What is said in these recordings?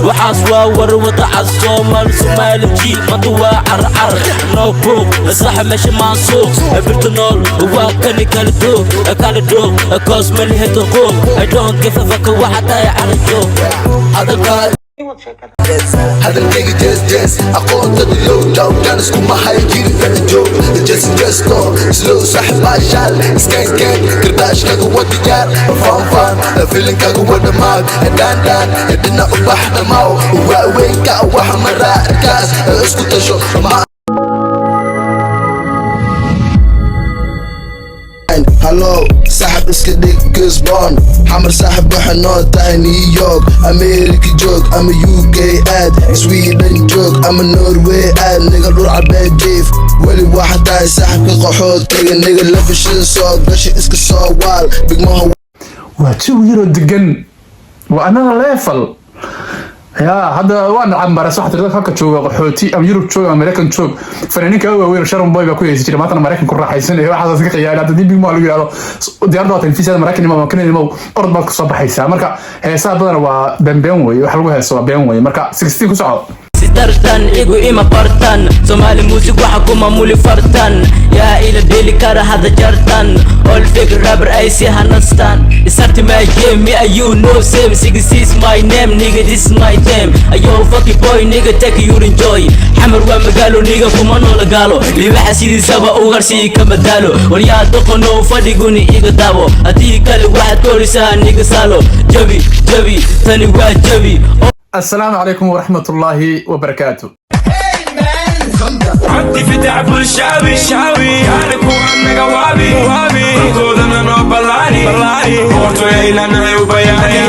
وحاسوا وروض عالصومال سومال جي مدوا عرعر نو بوك صح ماشي منسوق برتنول هو كان كالدوق كوز من هتقوق I don't give a fuck وحتى يعرجوك هذا النيجي جس أقول تدلو لو كان اسكو ما حيجيلي تنجو جس لو سلو سحب عشال سكان كرداش كاقو وديار فان فيلن كاقو ودماغ دان ادنا أباحنا ماو وين كاوح مرا ركاز اسكو تشو هلو سحب اسكديك كسبان حمر سحب بحنا تاع نيويورك امريكي جوك ام يو كي اد سويدن جوك ام نروي اد نيجا نروح عالبيت بيف ولي واحد تاعي سحب كقحوط كيغا نيجا لفش الصوت داشي اسك الصوال بيج ما هو واتشو يرو دقن وانا ليفل يا هذا وانا عمبر صح ترى هكا جوجا قحوتي ام يوروب جوجا امريكان جوج فنانين كا وين شارون بوي با ku yeesay jiray maanta Mareykan ku raaxaysan ee waxa iska qiyaal hada dib ma lagu yaalo diyaarada telefisada Mareykan ma kan inuu orod bal ka soo baxaysa marka heesaa badan waa been way wax lagu heeso waa been way marka 16 ku socdo sidartan igu ima bartan Somali music waxa kuma muli fartan ya ila deli kara hada jartan all fake rapper I see hanastan start my game me you know same 66 my name nigga this is my time ayo fucking boy nigga take you enjoy xamar waa magaalo nigga kuma noola gaalo libaxa sidiisaba u garsi kama daalo wariya doqono fadiguni iga daabo hadii kale waxa toorisaa nigga salo jabi tani waa jabi السلام عليكم ورحمة الله وبركاته. عدي في تعب الشعبي يعرف وانا قوابي خذنا نوبلاني قوتو يلنا وبياني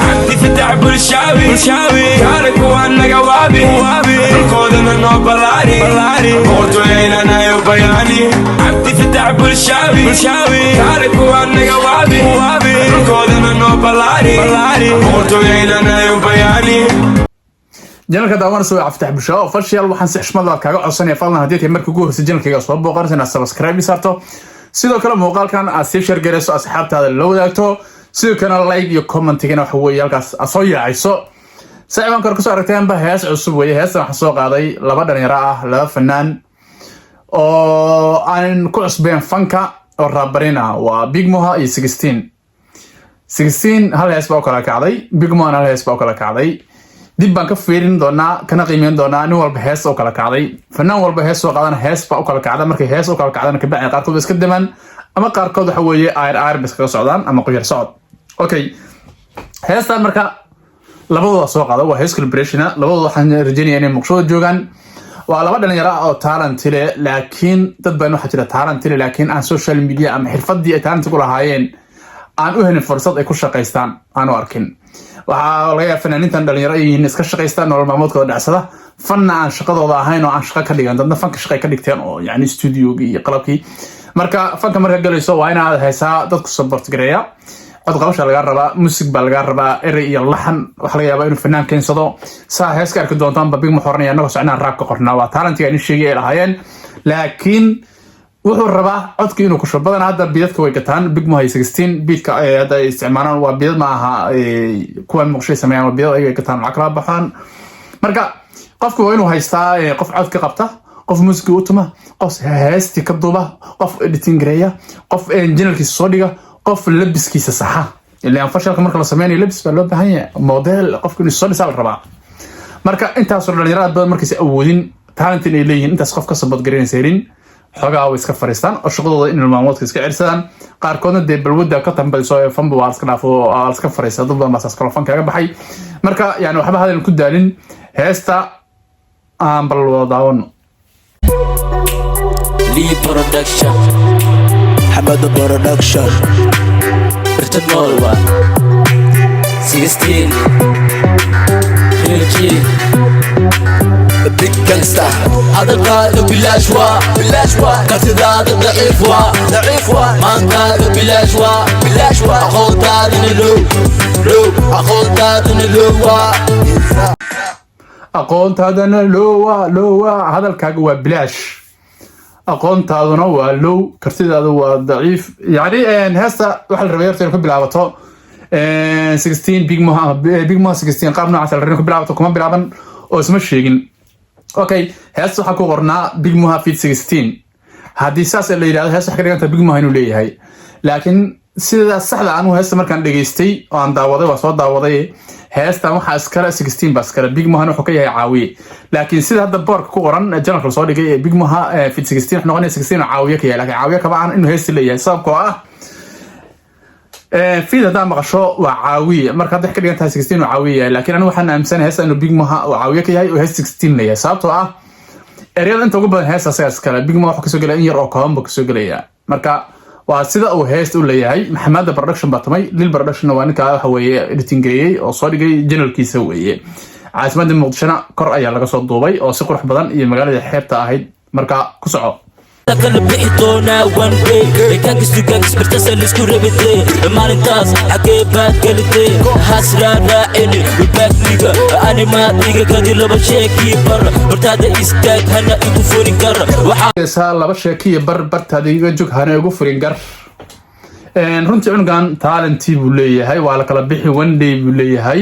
عدي في تعب الشعبي يعرف وانا قوابي خذنا نوبلاني قوتو يلنا وبياني عدي في تعب الشعبي يعرف وانا قوابي خذنا نوبلاني قوتو يلنا وبياني جنرالka daawana soo aftax bisho fashiyal waxaan si xishmad leh kaaga codsanaya fadlan hadii ay markii ugu horeysay jannalkayga soo booqanaysa subscribe saarto sidoo kale muuqaalkan aad si share gareyso asxaabtaada la wadaagto sidoo kale like iyo commentigana wax weeye halkaas soo yaacayso saaxiibaan kor ka soo aragteen ba hees cusub weeye heestan waxaan soo qaaday laba dhalinyaro ah laba fanaan oo aan ku cusbeen fanka oo raabarina waa Big Moha iyo 16 hal hees baa kala kacday Big Moha hal hees baa kala kacday dib baan ka fiirin doonaa kana qiimeyn doonaa nin walba hees oo kala kacday fanaan walba hees soo qaadana hees baa kala kacday markay hees oo kala kacdana ka bacay qaarkood iska diman ama qaarkood waxa weeye IR bas kaga socdaan ama qoyar socod okay heestan marka labadooda soo qaada waa hees celebration labadooda waxaan rajaynayaa inay muqsho joogan waa laba dhalinyaro oo talent leh laakiin dad badan waxa jira talent leh laakiin aan social media ama xirfadii ay talent ku lahaayeen aan u helin fursad ay ku shaqeystaan aan u arkin waxa laga yaabaa fanaaniintan dhalinyaro ay iska shaqeystaan nolol maalmoodkooda dhacsada fanna aan shaqadooda ahayn oo aan shaqo ka dhigan dadna fanka shaqo ka dhigteen oo yani studio-gi iyo qalabkii marka fanka marka galayso waa inaad haysaa dadku support gareeya cod qabasha laga rabaa music baa laga rabaa erey iyo laxan waxa laga yaabaa inuu fanaan keensado saa heeska arki doontaan Big Moha xoranaya anagoo soconaan raabka qornaa waa talentiga in sheegay ay lahaayeen laakiin wuxuu rabaa codka inuu ku shubadana hadda bidadka way gataan Big Moha 16 bidka hadda isticmaalaan waa bidad ma aha kuwa muqshay sameeyaan waa bidad ay gataan lacag la baxaan marka qofku waa inuu haystaa qof cod ka qabta qof music u tuma qof heesti ka duuba qof editing gareeya qof engineerkiisa soo dhiga qof labiskiisa saxa ilaa fashalka marka la sameeyo labis baa loo baahan yahay model qofku inuu soo dhisaa rabaa marka intaas oo dhalinyarada badan markay awoodin talent inay leeyihiin intaas qof ka sabad gareynayeen xogaa way iska fariistaan oo shaqadooda in maalmoodka iska cirsadaan qaarkoodna de balwada ka tambayso ee fanba waa iska dhaafo oo iska fariisado dad badan baa iska fanka kaga baxay marka yani waxba hadal ku daalin heesta aan bal wadaawno Lee production حمد production برتنولوا 16 ريجي big gangster هذا القائد بلاش وا كتداد ضعيف وا ما قائد بلاش وا أخذ تادن لو أخذ تادن لو aqoontaadana loo hadalkaaga waa bilaash aqoontaaduna waa low kartidaadu waa daciif yani heesta waxa la rabay horta ka bilaabato 16 big mo 16 qaab noocaas la rino ku bilaabato kuma bilaaban oo isma sheegin okay hees waxa ku qornaa big mo fit 16 haddii saas la yiraahdo hees waxa ka dhiganta big mo inuu leeyahay laakiin sida saxda ah heesta markaan dhageystay oo aan daawaday waa soo daawaday heestan waxa iskala 16 bas kala big mo wuxuu ka yahay caawiye laakiin sida hadda boorka ku qoran general soo dhigay big mo fit 16 wuxuu noqonaya 16 caawiye ka yahay laakiin caawiye kaba aan inuu heesta leeyahay sababtoo ah في هذا مقشو وعاوية مركز ضحك اللي أنتها 16 وعاوية لكن أنا وحنا أمسان هسه إنه بيج مها وعاوية كي وهي 16 ليه صابته الرياض أنت قبل هسه أساس كلا بيج مها حكسو جلا إنير أو كهم بكسو جلا مركز وسيدا أو هست ولا هي محمد برودكشن بطمي للبرودكشن وأنا كهوية إديتنجري أو صار جاي جنرال كيسوية عاصمة المقدشنا قرأ يلا قصة دبي أو سقر حبضان المجال الحياة تاعهيد مركز كسعة كل بيحطونا وان داي كاكس برتسل اسكو ربتي مالنتاس حكيبات قلتي حسرا راعيني وباك نيجا انا ما ديجا كدي لبا شيكي بر برتادا استاك هنا ايقو فورين قر وحا لبا شيكي بر برتادا يجوك هنا ايقو فورين قر runtii cunugan talentii buu leeyahay waa la kala bixi one day buu leeyahay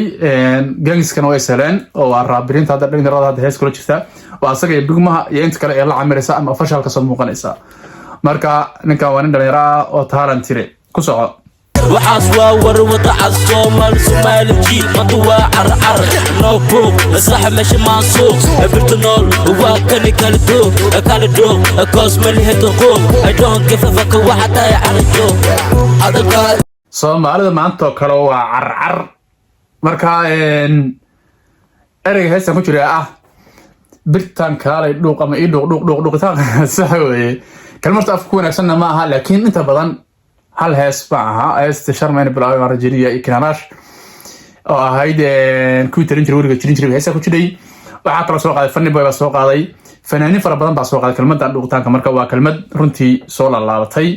gangskan way saleen oo waa raabiriinta hadda dhalinyarada hadda hees kula jirta waa asaga big maha iyo inta kale ee la camiraysa ama official ka soo muuqanaysa marka ninkan waa nin dhalinyaro ah oo talent leh ku soco waxaas waa war wada casoomal Somaliji madwa carcar no book sax meesha maasuuq birta nool waa kala doog cosmali hada qoom I don't give a fuck waxa ay carjo adalka Soomaalida maanta kale waa carcar marka ereyga heesan ku jira ah birtan kale dhuuq ama ii dhuuq sax weeye kalmarta afku wanaagsan ma aha laakiin inta badan hal hees baaha heesta sharmayna bilaaway marjiriya iknanash oo ahayd ku tirin jiray wariga jirin jiray heesa ku jiray waxa kala soo qaaday fanni boy baa soo qaaday fanaaniin fara badan baa soo qaaday kelmadda dhuuqtaanka marka waa kelmad runtii soo laalaabatay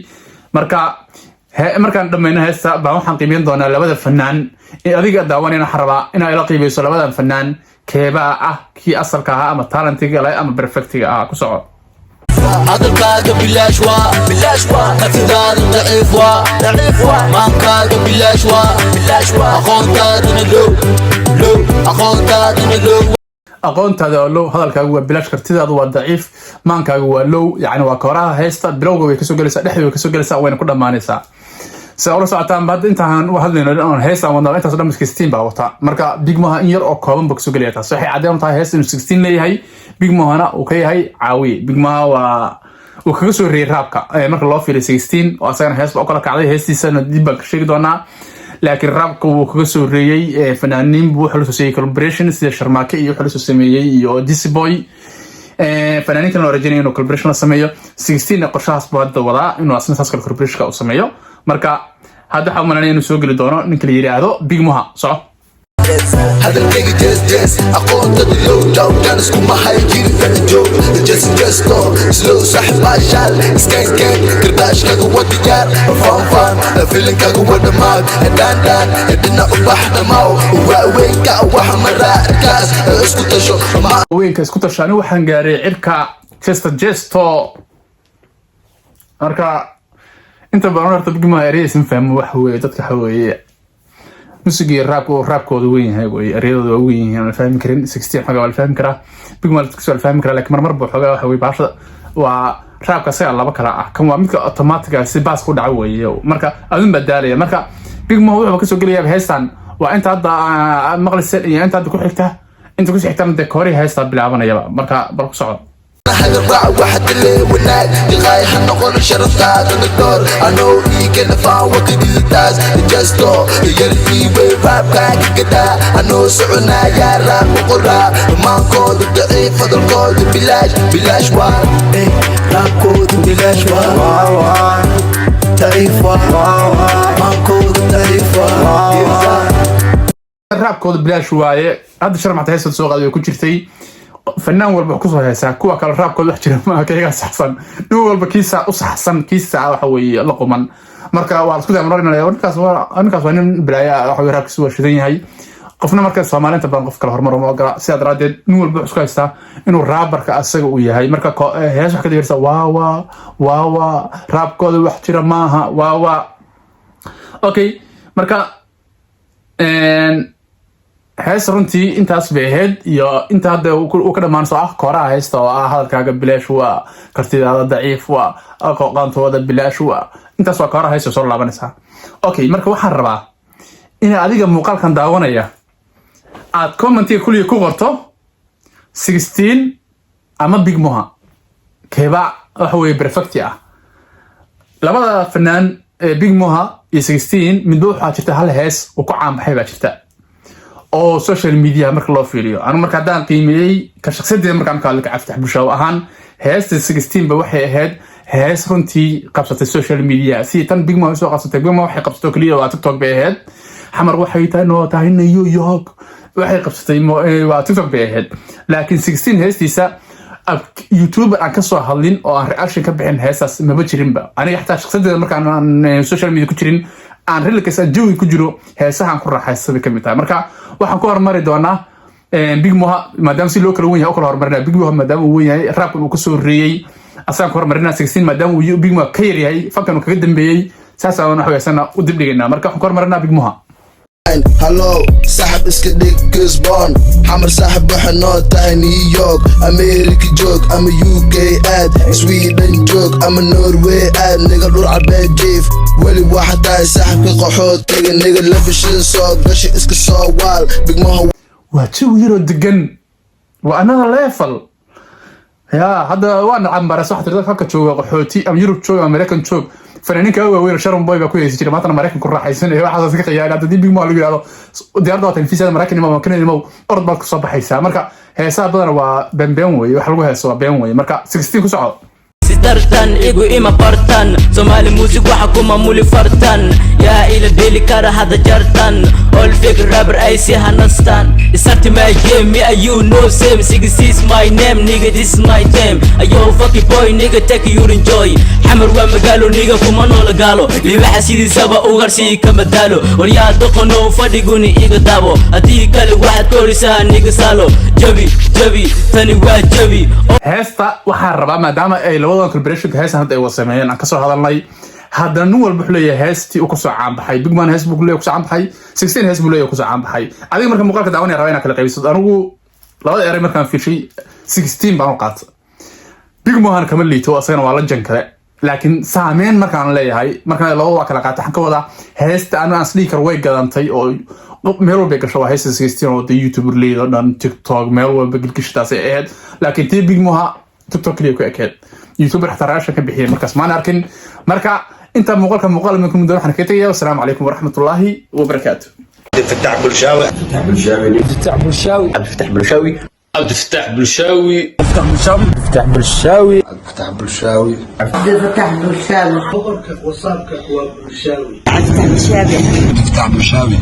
markaan dhameeyna heesta baa waxaan qiimeyn doonaa labada fanaan ee adiga daawanayna xaraba inay la qiimeyso labadan fanaan keeba ah kii asalka ah ama talentiga leh ama perfectiga ah ku soco عدلكاga bilash waa katidada ضعيف waa maankaaga bilash waa aqoontaada oo low hadalkaagu waa bilash kartidaadu waa daciif maankaagu waa low yani waa kooraha heesta bilowga way kasoo galaysaa dhexda way kasoo galaysaa wayna ku dhamaanaysaa سأقول ساعتان بعد أنت هن واحد لنا أنا هيسا وأنا أنت صدام 16 بعوضها مركا بيج مها إنير أو كابن بكسو قليتها صحيح عدم تاع هيس إنه 16 ليه هاي بيج مها أنا أوكي هاي عاوي بيج مها وكسو رابكا مركا الله في 16 وأصلا هيس بأكل كعليه هيس سنة دي بكشيك دونا لكن رابكا وكسو ريي فنانين بوحلو سوسي كولابريشن سير شرماكي يوحلو سوسيميي يو ديسي بوي فنانين كانوا رجعين إنه كولابريشن سميه 16 قرشها سبعة وضع إنه أصلا تاسك الكولابريشن أو سميه marka hadda waxa malanay inuu soo gali doono ninka la yiraahdo big moha soco هذا الكيك جس أقول تدلو لو كان اسمه ما هيجيني في الجوب جس طور سلو سحب عشال سكين كرداش كاقو وديار فان فيلن كاقو ودماغ دان ادنا أباحنا ماو وين كاو حمرا ركاز اسكو تشو وين كاسكو تشاني وحان قاري عركا جستو marka inta badan horta big ma arees in fahmo wax weey dadka xaweye musiga raabkooda weyn yahay way areedooda weyn yahay aan fahmi karin 16 xaga wal fahmi kara big ma wal fahmi kara laakiin mar buu xogaa wax weey baashada waa raabka say laba kala ah kan waa midka automatic ah si baas ku dhaco weeyo marka adun badaalaya marka big ma wuxuu ka soo galiyaa heestan waa inta hadda maqlisay iyo inta hadda ku xigta inta koori heesta bilaabanaya marka bal ku soco هذا الرع واحد اللي وناك لغاية حنقول الشرطات الدكتور أنو إيكن فاوك ديتاز جستو يرفي ويراب كاك كدا أنو سعنا يا راب وقرا ما كود ضعيف فضل كود بلاش وار راب كود بلاش وار ضعيف وار ما كود ضعيف وار راب كود بلاش واي هذا شرح حتى هسه سوق هذا كجرتي فنان walba ku soo heesaa kuwa kala raabkooda wax jira ma kaga saxsan duu walba kiisa u saxsan kiisa waxa weeye la quman marka waa isku daamarnaa ninkaas waa nin bilaaya waxa weeye raabkiisu waa shidan yahay qofna marka Soomaaliyeed baan qof kala hormar uma ogola si aad raadid nin walba isku haysta inuu raabarka asaga uu yahay marka hees wax ka dhigaysa waa raabkooda wax jira maaha waa okay marka hees runtii intaas bay ahayd iyo inta hadda uu ka dhammaan soo ah kooraha heesta oo ah hadalkaaga bilaash waa kartidaada daciif waa aqoqaantooda bilaash waa intaas waa kooraha heesta soo laabanaysaa. Okay, marka waxaan rabaa in adiga muuqaalkan daawanaya aad commentiga kulliga ku qorto 16 ama Big Moha keeba waxa weeye perfecti ah. labada fanaan Big Moha iyo 16 midba waxaa jirta hal hees oo ku caan baxay baa jirta oo social media marka loo fiiriyo anu marka hadaan qiimeeyay ka shakhsiyadeeda markaan ka hadlay Aftax Bulshaawi ahaan heesta 16 ba waxay ahayd hees runtii qabsatay social media si tan Big Moha soo qabsatay. Big Moha waxay qabsatay kaliya waa TikTok bay ahayd, xamar waxay tahay noo tahay New York waxay qabsatay waa TikTok bay ahayd. Laakiin 16 heestiisa YouTube aan ka soo hadlin oo aan reaction ka bixin heestaas maba jirinba. Aniga xataa shakhsiyadeeda markaan aan social media ku jirin aan rilkaas jawi ku jiro heesahan ku raaxaysan ka mid tahay. Marka waxaan ku hormari doonaa Big Moha maadaama si loo kala weyn yahay oo kala hormarina Big Moha maadaama uu weyn yahay raabkan uu ka soo reeyay asaan ku hormarina 16 maadaama uu Big Moha ka yar yahay fankan uu kaga dambeeyay saas aan wax weesana u dib dhigaynaa. Marka waxaan ku hormarina Big Moha. Hello, صاحب اسك ديك كزبان حمر صاحب وحنا تاع نيويورك امريكا جوك ام UK اد سويدن جوك ام نروي اد نيجا دور عباد جيف ولي واحد تاع صاحب كقحوط كيغا نيجا لبش صوت باش اسك صوال Big Moha واتشو يرو دقن وانا ليفل يا هذا وانا عم برا صح ترى فكر شو قحوتي ام يوروب شو امريكان شو فنانينka waaweyn sharon boy baa ku heesi jiray maanta Mareykan ku raaxaysanay waxa ka qiyaana hadda Big Moha lagu yiraahdo diyaarada telefishinka Mareykan ma kan inuu orod baa ku soo baxaysa. Marka heesaha badan waa been way wax lagu heeso waa been way. Marka 16 ku socdo sitartan igu ima bartan Somali music waxa kuma muli fartan yaa ila deli kara hada jartan all fake rapper ay si hanastan start my game me you know same 6 my name nigga this is my time ayo fucking boy nigga take you enjoy xamar waa magaalo nigga kuma noola gaalo libaxa sidiisaba u garsi kama daalo wariyaa doqono fadhiguni iga daabo hadii kale waxaad koorisaa nigga salo jabi tani waa jabi. heesta waxaan rabaa maadaama ay labada collaboration heestan hadda ay wasameeyeen aan ka soo hadalnay haddana nin walba wuxuu leeyahay heestii uu ku soo caan baxay. Big Moha hees buu leeyahay ku soo caan baxay 16 hees buu leeyahay ku soo caan baxay. adiga marka muuqaalka daawanaya rabaa inaan kala qaybiso anigu labada eray markaan fiirshay 16 baan u qaatay. Big Moha kama liito asagana waa la jankale laakiin saameyn markaan leeyahay markaan labada waa kala qaatay waxaan ka wadaa heesta aan sleeker way gadantay oo meel walba gasho waa heesta 16 oo YouTube leedo dhan TikTok meel walba gilgishtaas ay ahayd laakiin tii Big Moha TikTok liyo ku ekeed YouTube raxta raasha ka bixiyay markaas ma arkin. marka inta muuqaalka minkum muddo waxaan ka tagayaa. Assalaamu calaykum waraxmatullaahi wabarakaatuh. فتح بلشاوي فتح بلشاوي فتح بلشاوي فتح بلشاوي عبد الفتاح بلشاوي فتح بلشاوي فتح بلشاوي فتح بلشاوي عبد الفتاح بلشاوي خبرك وصابك وبلشاوي عبد الفتاح بلشاوي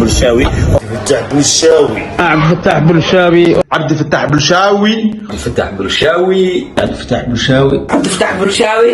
بلشاوي فتح بلشاوي عبد الفتاح بلشاوي عبد الفتاح بلشاوي عبد الفتاح بلشاوي عبد الفتاح بلشاوي عبد الفتاح بلشاوي